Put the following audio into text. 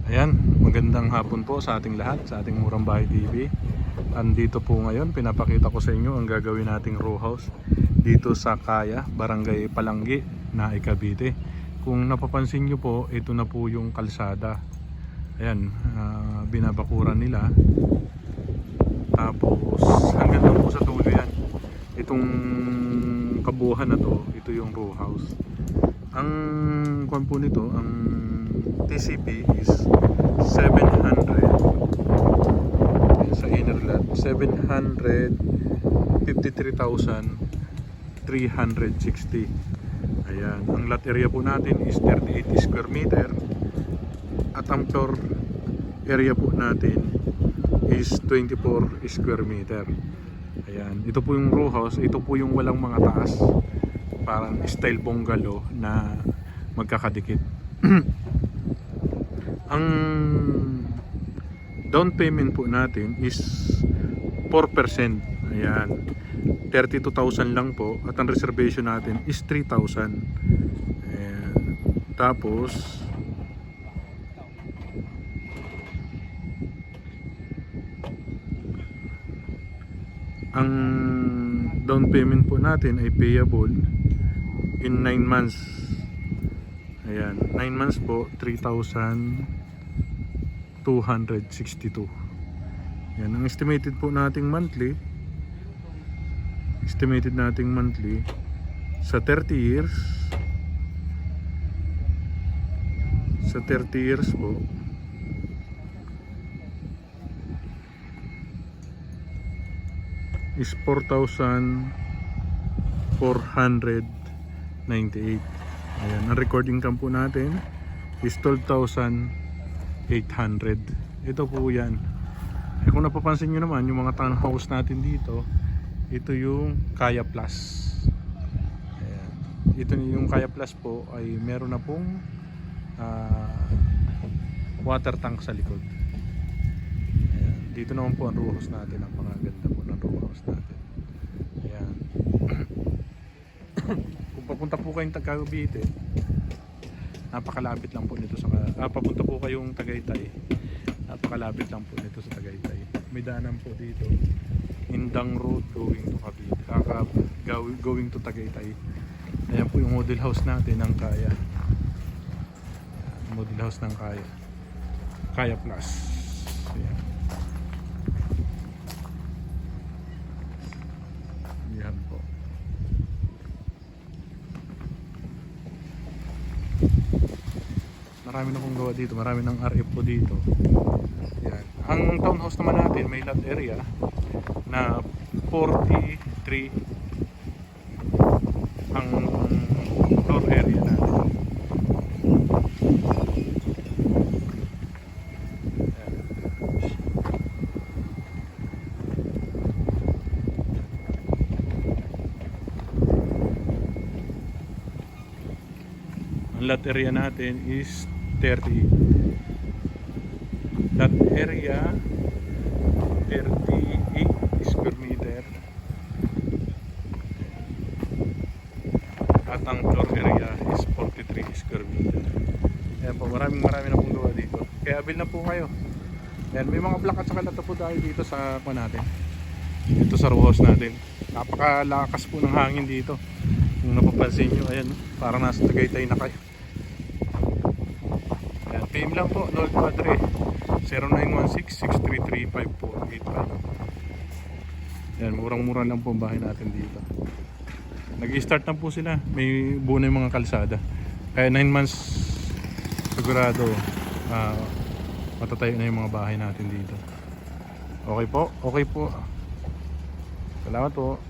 Ayan, magandang hapon po sa ating lahat, sa ating Murang Bahay TV. Andito po ngayon, pinapakita ko sa inyo ang gagawin nating row house dito sa Kaya, Barangay Palanggi, Naik, Cavite. Kung napapansin nyo po, ito na po yung kalsada. Ayan, binabakuran nila. Tapos hanggang doon po sa dulo yan. Itong kabuuhan na to, ito yung row house. Ang kwan po nito, ang TCP is 700 sa inner lot, 753,360. Ayan, ang lot area po natin is 38 square meter at ang floor area po natin is 24 square meter. Ayan, ito po yung row house, ito po yung walang mga taas, parang style bungalow na magkakadikit. Ang down payment po natin is 4%. Ayan, 32,000 lang po, at ang reservation natin is 3,000. Ayan. Tapos ang down payment po natin ay payable in 9 months. Ayan, 9 months po, 3,262. Yan ang estimated po nating monthly. Estimated nating monthly sa 30 years. Sa 30 years po, is 4,498. Ayan, ang record income po natin is 12,800. Ito po yan. Eh, kung napapansin nyo naman, yung mga townhouse natin dito, ito yung Kaya Plus. Ayan. Ito yung Kaya Plus po ay meron na pong water tank sa likod. Ayan. Dito naman po ang row house natin. Ang pangaganda po ng row house natin. Ayan. Kung papunta po kayong Cavite, napakalapit lang po nito sa papunta po kayong Tagaytay, napakalapit lang po nito sa Tagaytay. May daanan po dito, Indang Road going to Cavite, going to Tagaytay. Ayan po yung model house natin ng Kaya. Ayan, model house ng Kaya, Kaya Plus. Ayan. Ayan po. Marami na pong gawa dito, marami ng RF po dito. Yan. Ang townhouse naman natin may lot area na 43 ang floor area natin. Yan. Ang lot area natin is 30. Lot area 38 square meter at ang floor area is 43 square meter. Ayan po, maraming na pong gawa dito, kaya abil na po kayo. Ayan, may mga block at saka lata po tayo dito sa natin, dito sa row house natin. Napakalakas po ng hangin dito, kung napapansin nyo. Ayan, parang nasa Tagaytay na kayo. PM lang po, Lord Padre, 0916-633-5485. Yan, murang-mura lang po ang bahay natin dito. Nag-i-start na po sila, may buo na yung mga kalsada. Kaya 9 months sigurado matatayo na yung mga bahay natin dito. Okay po, okay po. Salamat po.